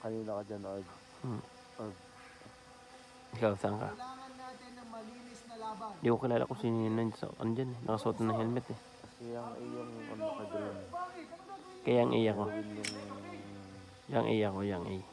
Kanina ka dyan, Ard. Ard. Ikaw, saan ka? Kailangan natin ng malinis na laban. Di ko kilala kung sino yun andyan eh. Nakasuot ng helmet eh. Kasi yung iyong ano ka green. Bakit? Ano gagawin Kaya ang iya ko. Gawin yung Yang iya ko, yang iya.